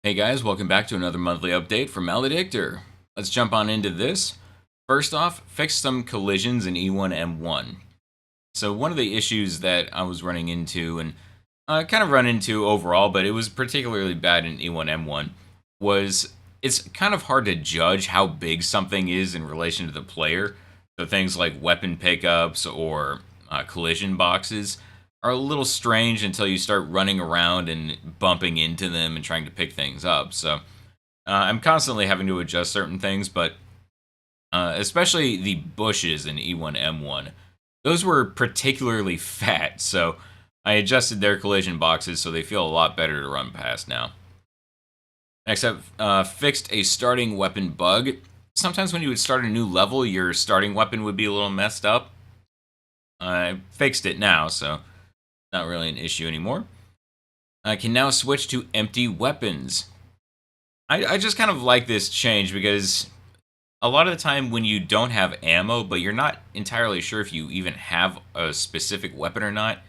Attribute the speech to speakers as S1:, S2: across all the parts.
S1: Hey guys, welcome back to another monthly update from MALEDICTOR. Let's jump on into this. First off, fix some collisions in E1M1. So one of the issues that I was running into, and kind of run into overall, but it was particularly bad in E1M1, was it's kind of hard to judge how big something is in relation to the player. So things like weapon pickups or collision boxes are a little strange until you start running around and bumping into them and trying to pick things up. So I'm constantly having to adjust certain things, but especially the bushes in E1M1, those were particularly fat, so I adjusted their collision boxes so they feel a lot better to run past now. Next up, fixed a starting weapon bug. Sometimes when you would start a new level, your starting weapon would be a little messed up. I fixed it now, so not really an issue anymore. I can now switch to empty weapons. I just kind of like this change because a lot of the time when you don't have ammo, but you're not entirely sure if you even have a specific weapon or not,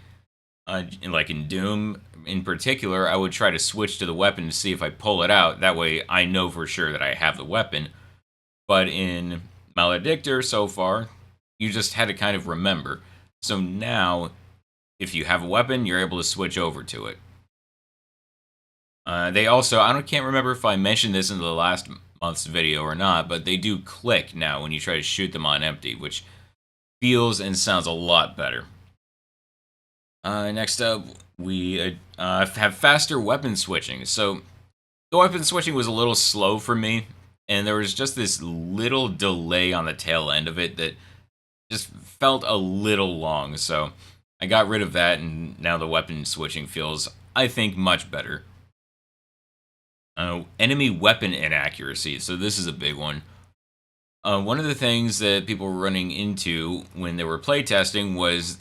S1: like in Doom in particular, I would try to switch to the weapon to see if I pull it out. That way I know for sure that I have the weapon. But in Maledictor so far, you just had to kind of remember. So now, if you have a weapon, you're able to switch over to it. They also, can't remember if I mentioned this in the last month's video or not, but they do click now when you try to shoot them on empty, which feels and sounds a lot better. Next up, we have faster weapon switching. So the weapon switching was a little slow for me, and there was just this little delay on the tail end of it that just felt a little long. So I got rid of that, and now the weapon switching feels, I think, much better. Enemy weapon inaccuracy. So this is a big one. One of the things that people were running into when they were playtesting was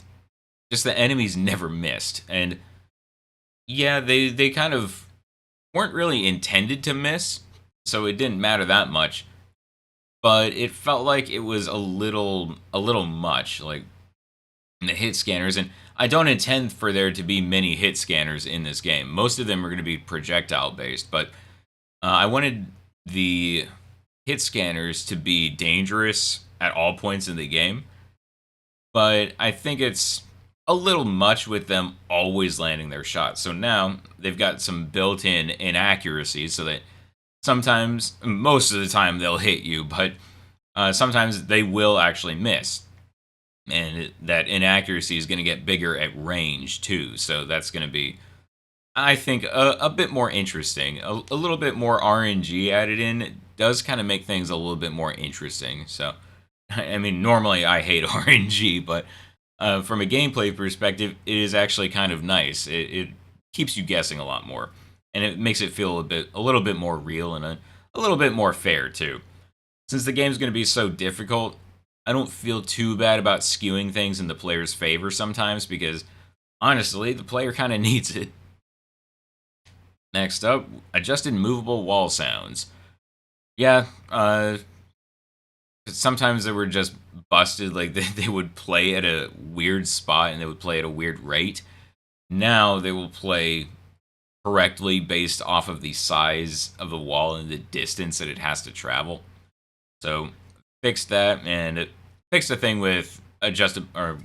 S1: just the enemies never missed. And yeah, they kind of weren't really intended to miss, so it didn't matter that much. But it felt like it was a little much, like the hit scanners. And I don't intend for there to be many hit scanners in this game. Most of them are going to be projectile based, but I wanted the hit scanners to be dangerous at all points in the game. But I think it's a little much with them always landing their shots. So now they've got some built-in inaccuracies so that sometimes, most of the time, they'll hit you, but sometimes they will actually miss. And that inaccuracy is going to get bigger at range, too. So that's going to be, I think, a bit more interesting. A little bit more RNG added in. It does kind of make things a little bit more interesting. So, I mean, normally I hate RNG, but from a gameplay perspective, it is actually kind of nice. It keeps you guessing a lot more, and it makes it feel a little bit more real and a little bit more fair too. Since the game's going to be so difficult, I don't feel too bad about skewing things in the player's favor sometimes because honestly, the player kind of needs it. Next up, adjusted movable wall sounds. Yeah, sometimes they were just busted, like they would play at a weird spot and they would play at a weird rate. Now they will play correctly based off of the size of the wall and the distance that it has to travel. So fixed that, and it fixed the thing with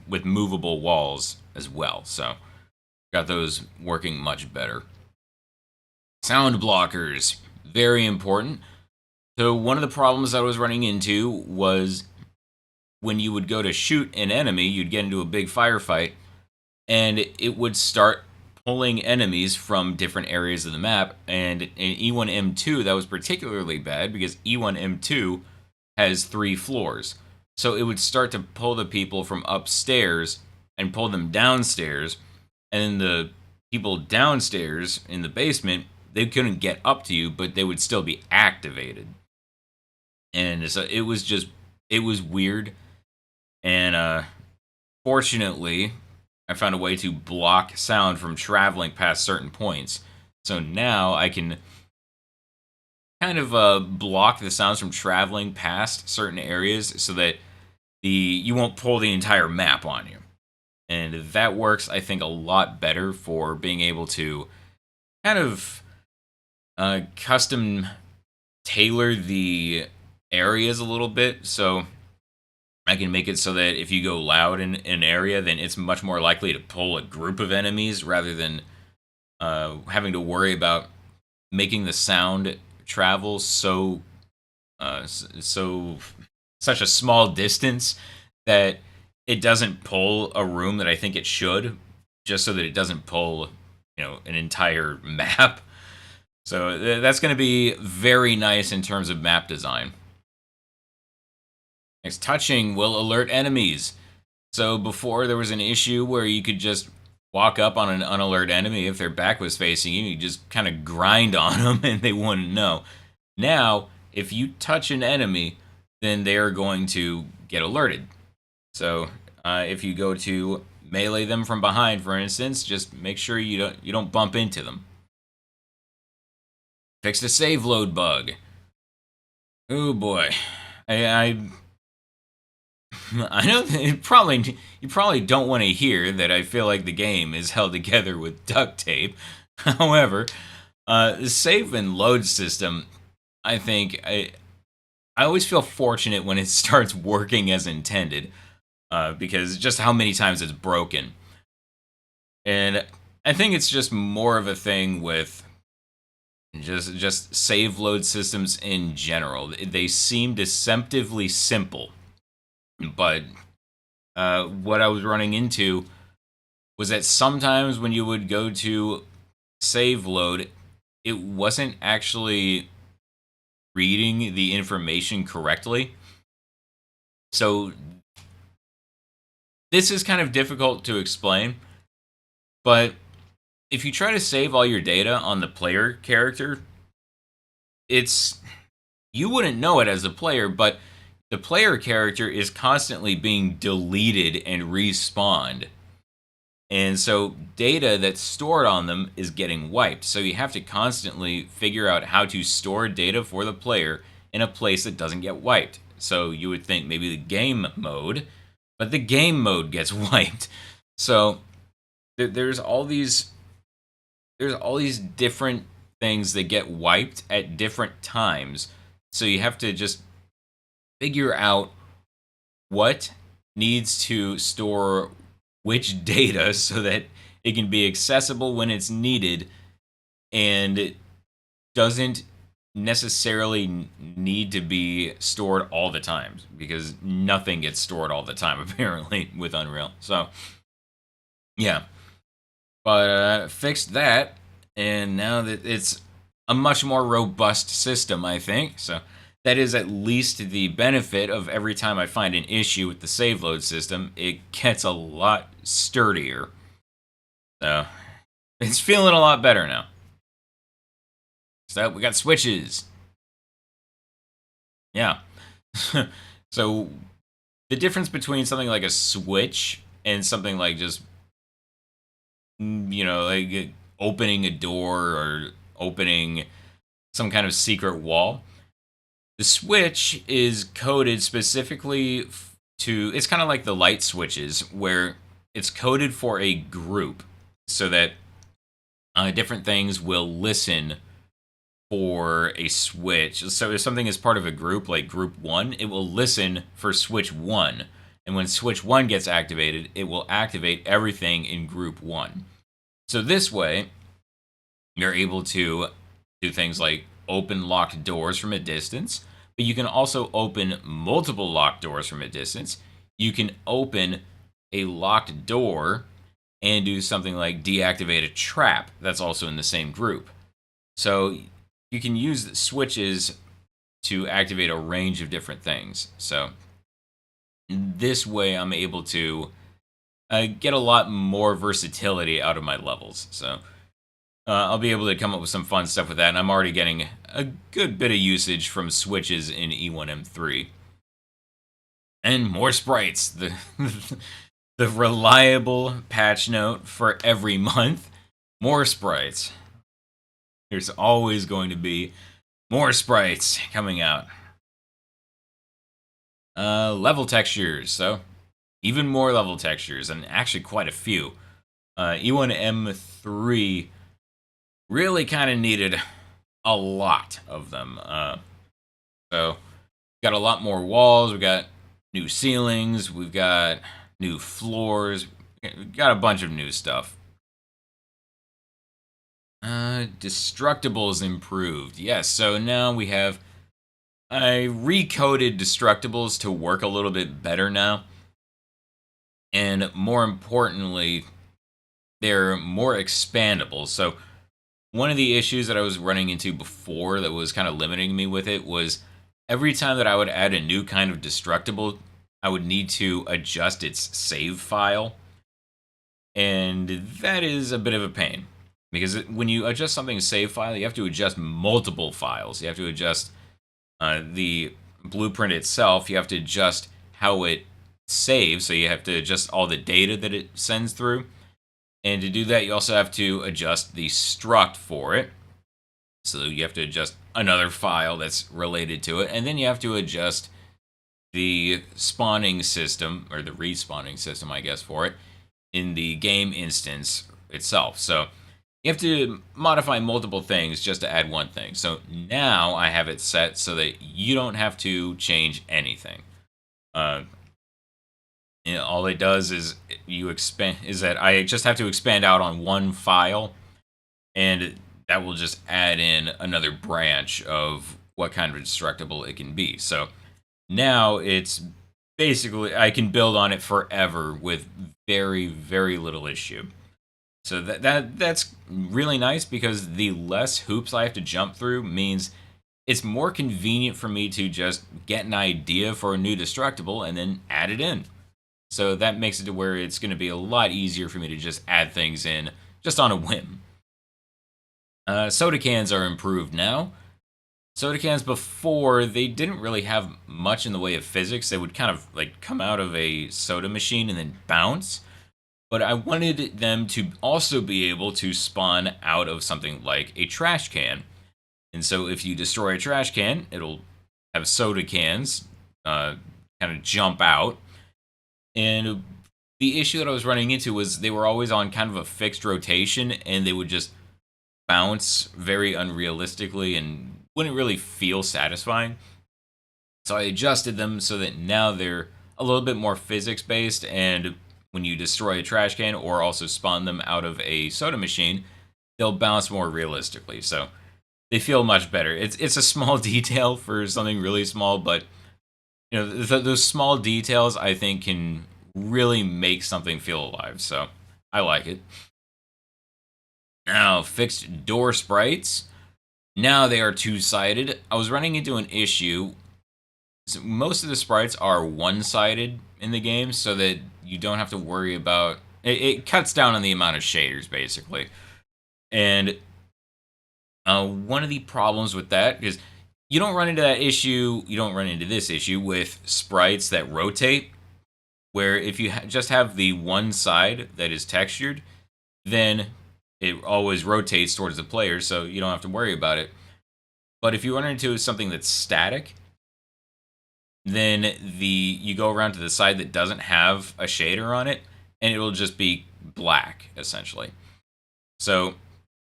S1: with movable walls as well. So got those working much better. Sound blockers, very important. So one of the problems I was running into was when you would go to shoot an enemy, you'd get into a big firefight, and it would start pulling enemies from different areas of the map. And in E1M2, that was particularly bad because E1M2 has 3 floors. So it would start to pull the people from upstairs and pull them downstairs, and then the people downstairs in the basement, they couldn't get up to you, but they would still be activated. And so it was weird. And fortunately, I found a way to block sound from traveling past certain points. So now I can kind of block the sounds from traveling past certain areas so that you won't pull the entire map on you. And that works, I think, a lot better for being able to kind of custom tailor the areas a little bit, so I can make it so that if you go loud in an area, then it's much more likely to pull a group of enemies rather than having to worry about making the sound travel such a small distance that it doesn't pull a room that I think it should, just so that it doesn't pull, an entire map. So that's going to be very nice in terms of map design. Next, touching will alert enemies. So before there was an issue where you could just walk up on an unalert enemy if their back was facing you, you just kind of grind on them and they wouldn't know. Now, if you touch an enemy, then they are going to get alerted. So if you go to melee them from behind, for instance, just make sure you don't bump into them. Fixed a save load bug. Oh boy, I know that you probably don't want to hear that I feel like the game is held together with duct tape. However, the save and load system, I think I always feel fortunate when it starts working as intended, because just how many times it's broken. And I think it's just more of a thing with just save load systems in general. They seem deceptively simple, but what I was running into was that sometimes when you would go to save load, it wasn't actually reading the information correctly. So this is kind of difficult to explain, but if you try to save all your data on the player character, you wouldn't know it as a player, but the player character is constantly being deleted and respawned. And so data that's stored on them is getting wiped. So you have to constantly figure out how to store data for the player in a place that doesn't get wiped. So you would think maybe the game mode, but the game mode gets wiped. So there's all these different things that get wiped at different times. So you have to just figure out what needs to store which data so that it can be accessible when it's needed, and it doesn't necessarily need to be stored all the time, because nothing gets stored all the time apparently with Unreal. So yeah, but fixed that, and now that it's a much more robust system, I think. So that is at least the benefit of every time I find an issue with the save load system, it gets a lot sturdier. So it's feeling a lot better now. So we got switches. Yeah. So the difference between something like a switch and something like just, like opening a door or opening some kind of secret wall. The switch is coded specifically it's kind of like the light switches, where it's coded for a group so that different things will listen for a switch. So if something is part of a group, like group 1, it will listen for switch 1. And when switch 1 gets activated, it will activate everything in group 1. So this way, you're able to do things like open locked doors from a distance, but you can also open multiple locked doors from a distance. You can open a locked door and do something like deactivate a trap that's also in the same group. So you can use the switches to activate a range of different things. So this way I'm able to get a lot more versatility out of my levels. So I'll be able to come up with some fun stuff with that, and I'm already getting a good bit of usage from switches in E1M3. And more sprites. The the reliable patch note for every month. More sprites. There's always going to be more sprites coming out. Level textures. So even more level textures, and actually quite a few. E1M3 really kind of needed a lot of them. So got a lot more walls. We got new ceilings. We've got new floors. We got a bunch of new stuff. Destructibles improved. Yes, so now we have I recoded destructibles to work a little bit better now. And more importantly, they're more expandable. So one of the issues that I was running into before that was kind of limiting me with it was every time that I would add a new kind of destructible, I would need to adjust its save file. And that is a bit of a pain. Because when you adjust something's save file, you have to adjust multiple files. You have to adjust the blueprint itself. You have to adjust how it saves. So you have to adjust all the data that it sends through. And to do that, you also have to adjust the struct for it. So you have to adjust another file that's related to it. And then you have to adjust the spawning system, or the respawning system, I guess, for it, in the game instance itself. So you have to modify multiple things just to add one thing. So now I have it set so that you don't have to change anything. All it does is that I just have to expand out on one file, and that will just add in another branch of what kind of destructible it can be. So now it's basically I can build on it forever with very, very little issue. So that's really nice because the less hoops I have to jump through means it's more convenient for me to just get an idea for a new destructible and then add it in. So that makes it to where it's going to be a lot easier for me to just add things in just on a whim. Soda cans are improved now. Soda cans before, they didn't really have much in the way of physics. They would kind of like come out of a soda machine and then bounce. But I wanted them to also be able to spawn out of something like a trash can. And so if you destroy a trash can, it'll have soda cans kind of jump out. And the issue that I was running into was they were always on kind of a fixed rotation, and they would just bounce very unrealistically and wouldn't really feel satisfying. So I adjusted them so that now they're a little bit more physics based, and when you destroy a trash can or also spawn them out of a soda machine, they'll bounce more realistically. So they feel much better. It's a small detail for something really small, but those small details I think can really make something feel alive. So I like it. Now, fixed door sprites. Now they are two-sided. I was running into an issue. So most of the sprites are one-sided in the game, so that you don't have to worry about it. Cuts down on the amount of shaders, basically. And one of the problems with that is you don't run into that issue. You don't run into this issue with sprites that rotate, where if you just have the one side that is textured, then it always rotates towards the player, so you don't have to worry about it. But if you run into something that's static, then you go around to the side that doesn't have a shader on it, and it'll just be black, essentially. So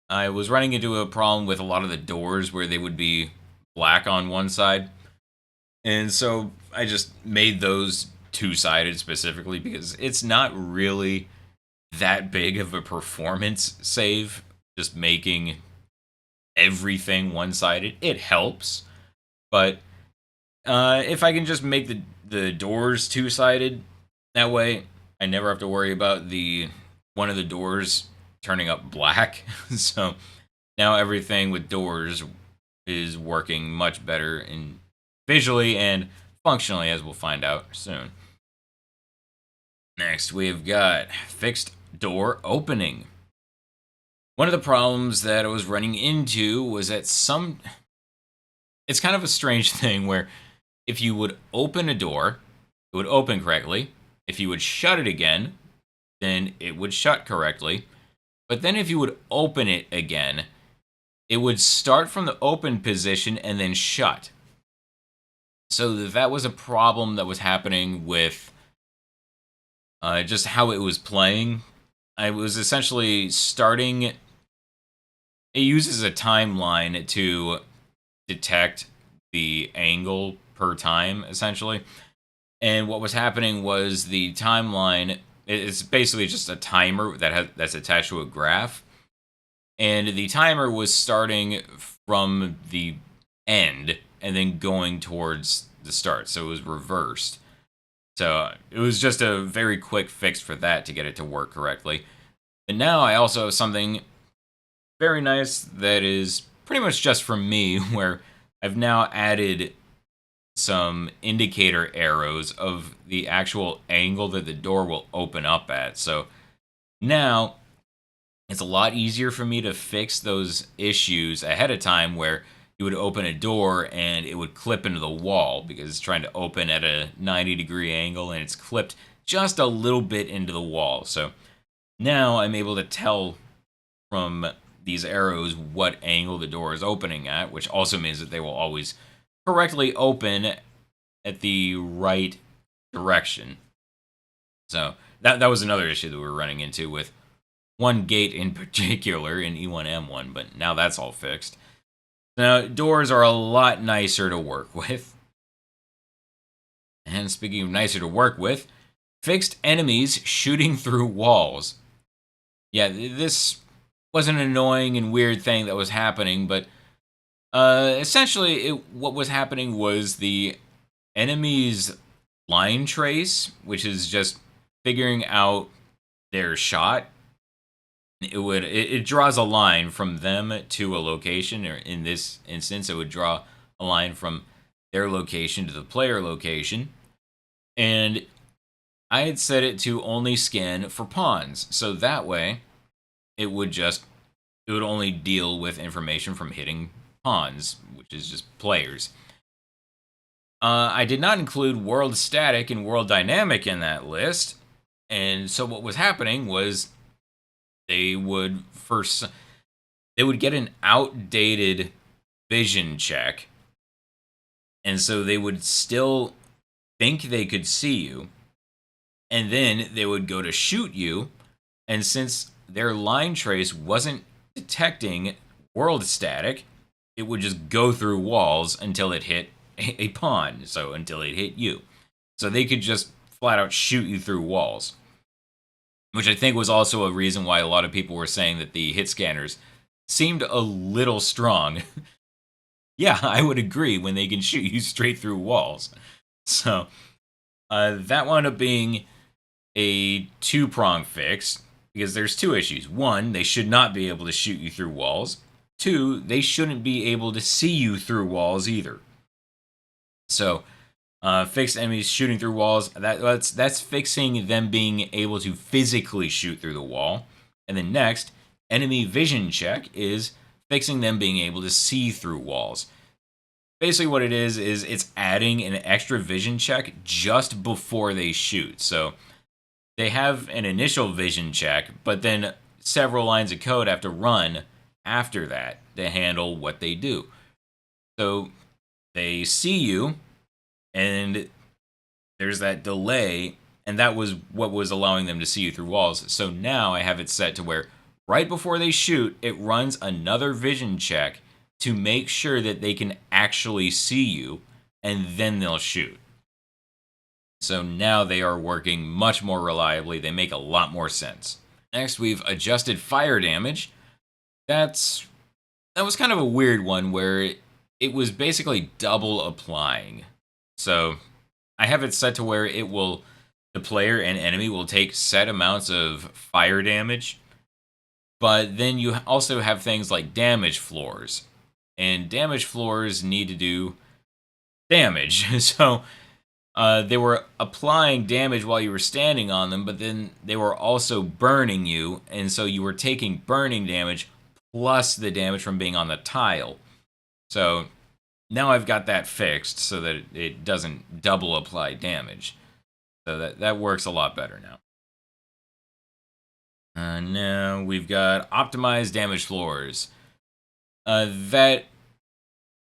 S1: I was running into a problem with a lot of the doors where they would be black on one side. And so I just made those two-sided specifically because it's not really that big of a performance save, just making everything one-sided. It helps, but if I can just make the doors two-sided, that way I never have to worry about one of the doors turning up black. So now everything with doors is working much better in visually and functionally, as we'll find out soon. Next, we've got fixed door opening. One of the problems that I was running into was that it's kind of a strange thing where if you would open a door, it would open correctly. If you would shut it again, then it would shut correctly. But then if you would open it again, it would start from the open position and then shut. So that was a problem that was happening with just how it was playing. I was essentially starting it uses a timeline to detect the angle per time, essentially. And what was happening was the timeline, it's basically just a timer that's attached to a graph. And the timer was starting from the end and then going towards the start. So it was reversed. So it was just a very quick fix for that to get it to work correctly. And now I also have something very nice that is pretty much just for me, where I've now added some indicator arrows of the actual angle that the door will open up at. So now it's a lot easier for me to fix those issues ahead of time where you would open a door and it would clip into the wall because it's trying to open at a 90-degree angle and it's clipped just a little bit into the wall. So now I'm able to tell from these arrows what angle the door is opening at, which also means that they will always correctly open at the right direction. So that was another issue that we were running into with one gate in particular in E1M1, but now that's all fixed. Now, doors are a lot nicer to work with. And speaking of nicer to work with, fixed enemies shooting through walls. Yeah, this was an annoying and weird thing that was happening, but essentially what was happening was the enemy's line trace, which is just figuring out their shot. It draws a line from them to a location, or in this instance, it would draw a line from their location to the player location. And I had set it to only scan for pawns, so that way it would only deal with information from hitting pawns, which is just players. I did not include world static and world dynamic in that list, and so what was happening was they would get an outdated vision check, and so they would still think they could see you, and then they would go to shoot you, and since their line trace wasn't detecting world static, it would just go through walls until it hit a pawn, so until it hit you. So they could just flat out shoot you through walls, which I think was also a reason why a lot of people were saying that the hit scanners seemed a little strong. Yeah, I would agree when they can shoot you straight through walls. So that wound up being a two-prong fix, because there's two issues. One, they should not be able to shoot you through walls. Two, they shouldn't be able to see you through walls either. So, fixed enemies shooting through walls, that's fixing them being able to physically shoot through the wall. And then next, enemy vision check is fixing them being able to see through walls. Basically what it is it's adding an extra vision check just before they shoot. So they have an initial vision check, but then several lines of code have to run after that to handle what they do. So they see you, and there's that delay, and that was what was allowing them to see you through walls. So now I have it set to where right before they shoot, it runs another vision check to make sure that they can actually see you, and then they'll shoot. So now they are working much more reliably. They make a lot more sense. Next, we've adjusted fire damage. That was kind of a weird one where it was basically double applying. So I have it set to where the player and enemy will take set amounts of fire damage, but then you also have things like damage floors, and damage floors need to do damage. So they were applying damage while you were standing on them, but then they were also burning you, and so you were taking burning damage plus the damage from being on the tile. So now I've got that fixed so that it doesn't double apply damage. So that works a lot better now. Now we've got optimized damage floors. That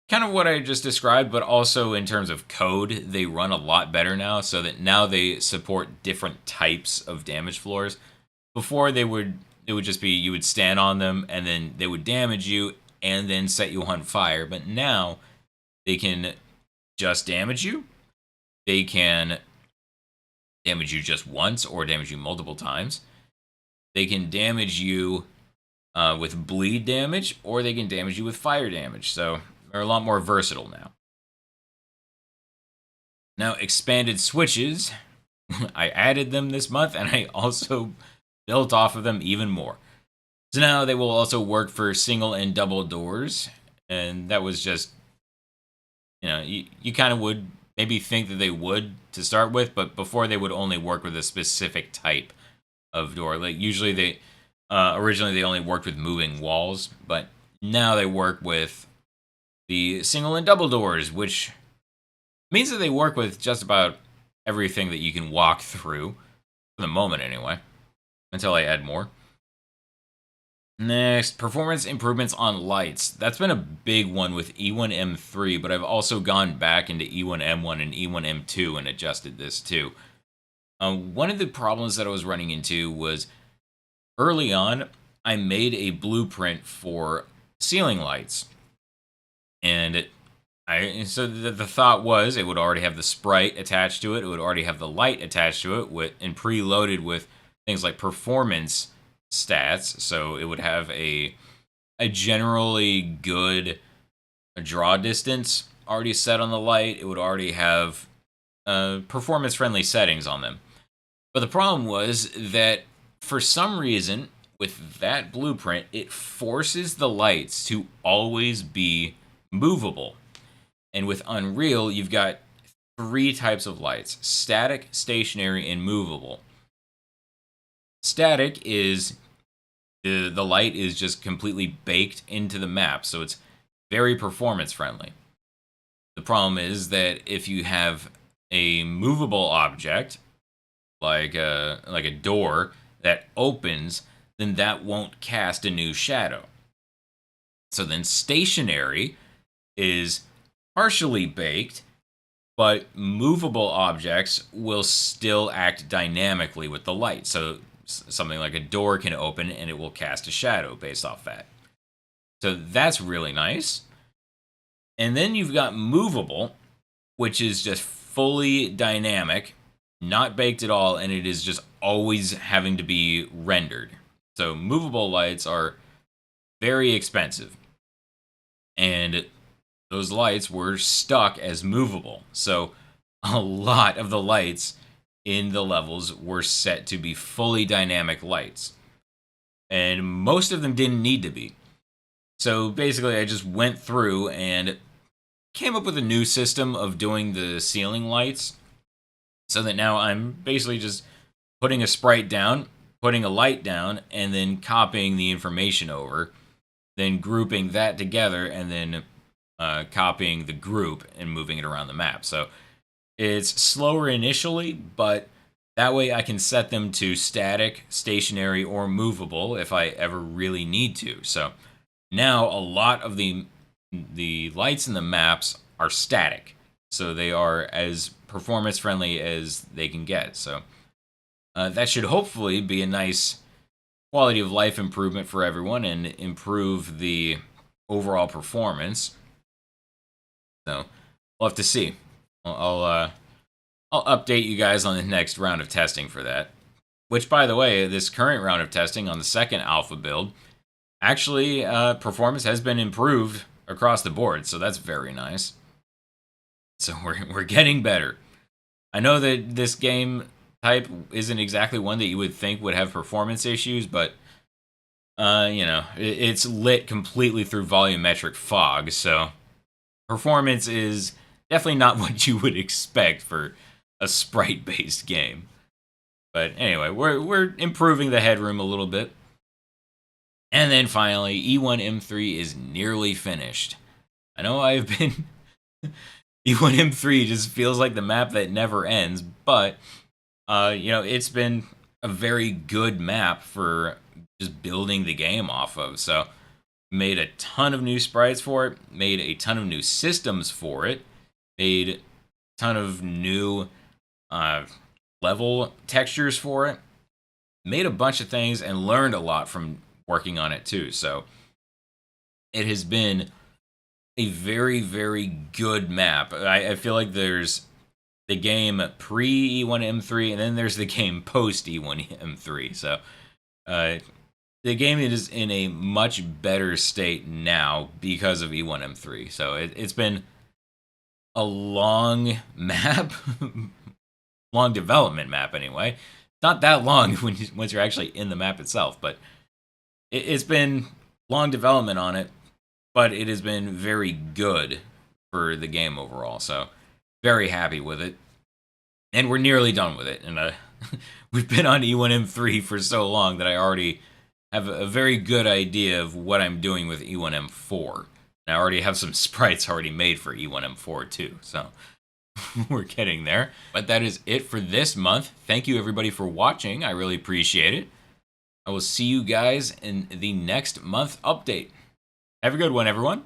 S1: kind of what I just described, but also in terms of code, they run a lot better now, so that now they support different types of damage floors. Before they would it would just be you would stand on them and then they would damage you and then set you on fire. But now they can just damage you. They can damage you just once or damage you multiple times. They can damage you with bleed damage, or they can damage you with fire damage. So they're a lot more versatile now. Now, expanded switches, I added them this month, and I also built off of them even more. So now they will also work for single and double doors, and that was just, you kind of would maybe think that they would to start with, but before they would only work with a specific type of door. Like usually they, originally they only worked with moving walls, but now they work with the single and double doors, which means that they work with just about everything that you can walk through, for the moment anyway, until I add more. Next, performance improvements on lights. That's been a big one with E1M3, but I've also gone back into E1M1 and E1M2 and adjusted this too. One of the problems that I was running into was early on, I made a blueprint for ceiling lights. And so the thought was it would already have the sprite attached to it. It would already have the light attached to it and preloaded with things like performance stats. So it would have a generally good draw distance already set on the light. It would already have performance-friendly settings on them. But the problem was that for some reason, with that blueprint, it forces the lights to always be movable. And with Unreal, you've got 3 types of lights: static, stationary, and movable. Static is the light is just completely baked into the map, so it's very performance friendly. The problem is that if you have a movable object, like a door that opens, then that won't cast a new shadow. So then stationary is partially baked, but movable objects will still act dynamically with the light. So something like a door can open and it will cast a shadow based off that. So that's really nice. And then you've got movable, which is just fully dynamic, not baked at all, and it is just always having to be rendered. So movable lights are very expensive. And those lights were stuck as movable. So a lot of the lights in the levels were set to be fully dynamic lights. And most of them didn't need to be. So basically I just went through and came up with a new system of doing the ceiling lights, so that now I'm basically just putting a sprite down, putting a light down, and then copying the information over, then grouping that together, and then copying the group and moving it around the map. So it's slower initially, but that way I can set them to static, stationary, or movable if I ever really need to. So now a lot of the lights in the maps are static, so they are as performance friendly as they can get. So that should hopefully be a nice quality of life improvement for everyone and improve the overall performance. So we'll have to see. I'll update you guys on the next round of testing for that. Which, by the way, this current round of testing on the second alpha build, actually performance has been improved across the board, so that's very nice. So we're getting better. I know that this game type isn't exactly one that you would think would have performance issues, but it's lit completely through volumetric fog, so performance is definitely not what you would expect for a sprite-based game. But anyway, we're improving the headroom a little bit. And then finally, E1M3 is nearly finished. I know I've been... E1M3 just feels like the map that never ends, but, it's been a very good map for just building the game off of. So, made a ton of new sprites for it, made a ton of new systems for it, made a ton of new level textures for it, made a bunch of things and learned a lot from working on it too. So it has been a very, very good map. I feel like there's the game pre E1M3, and then there's the game post E1M3. So the game is in a much better state now because of E1M3. So it's been a long map, long development map anyway. Not that long once you're actually in the map itself, but it's been long development on it, but it has been very good for the game overall. So very happy with it. And we're nearly done with it. And we've been on E1M3 for so long that I already have a very good idea of what I'm doing with E1M4. And I already have some sprites already made for E1M4 too. So we're getting there. But that is it for this month. Thank you everybody for watching. I really appreciate it. I will see you guys in the next month update. Have a good one, everyone.